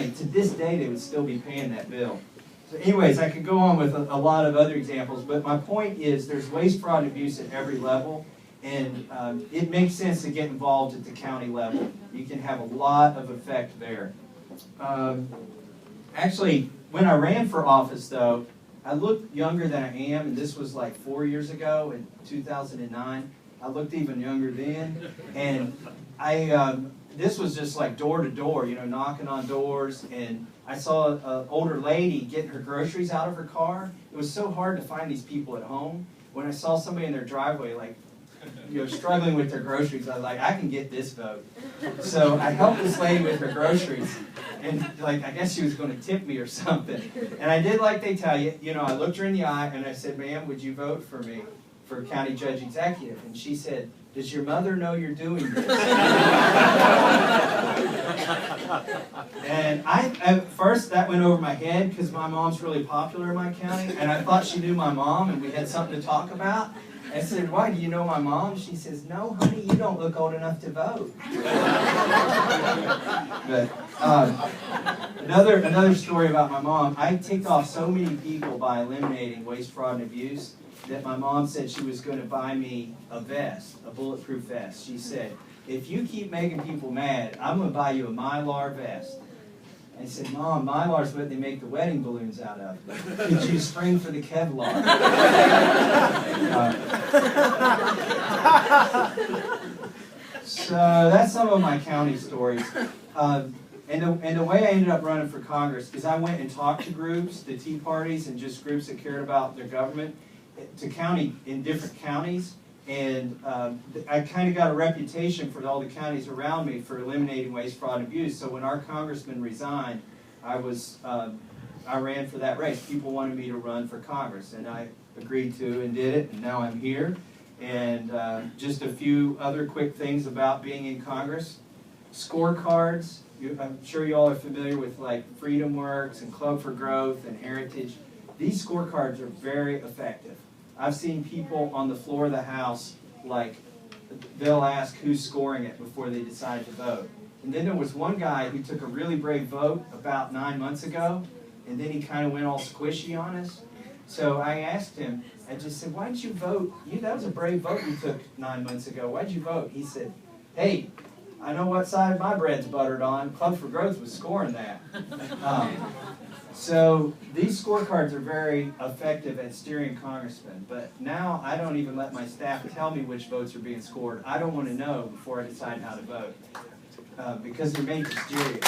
money. To this day, they would still be paying that bill. So anyways, I could go on with a lot of other examples, but my point is there's waste, fraud, and abuse at every level, and it makes sense to get involved at the county level. You can have a lot of effect there. Actually, when I ran for office, though, I looked younger than I am, and this was like 4 years ago in 2009. I looked even younger then, and this was just like door to door, you know, knocking on doors, and I saw an older lady getting her groceries out of her car. It was so hard to find these people at home. When I saw somebody in their driveway, like, you know, struggling with their groceries, I was like, I can get this vote. So I helped this lady with her groceries, and like, I guess she was going to tip me or something. And I did like they tell you, you know, I looked her in the eye and I said, ma'am, would you vote for me for county judge executive? And she said, does your mother know you're doing this? And at first that went over my head because my mom's really popular in my county, and I thought she knew my mom and we had something to talk about. I said, why, do you know my mom? She says, no, honey, you don't look old enough to vote. But another story about my mom, I ticked off so many people by eliminating waste, fraud, and abuse that my mom said she was going to buy me a vest, a bulletproof vest. She said, if you keep making people mad, I'm going to buy you a Mylar vest. I said, Mom, Mylar's what they make the wedding balloons out of. Could you spring for the Kevlar? So that's some of my county stories. And the way I ended up running for Congress is I went and talked to groups, the Tea Parties, and just groups that cared about their government, in different counties. And I kind of got a reputation for all the counties around me for eliminating waste, fraud, and abuse. So when our congressman resigned, I ran for that race. People wanted me to run for Congress, and I agreed to and did it, and now I'm here. And just a few other quick things about being in Congress. Scorecards. I'm sure you all are familiar with like Freedom Works and Club for Growth and Heritage. These scorecards are very effective. I've seen people on the floor of the House, like, they'll ask who's scoring it before they decide to vote. And then there was one guy who took a really brave vote about 9 months ago, and then he kind of went all squishy on us. So I asked him, I just said, why did you vote? That was a brave vote you took 9 months ago. Why did you vote? He said, hey, I know what side my bread's buttered on. Club for Growth was scoring that. So these scorecards are very effective at steering congressmen, but now I don't even let my staff tell me which votes are being scored. I don't want to know before I decide how to vote because they're made to steer you.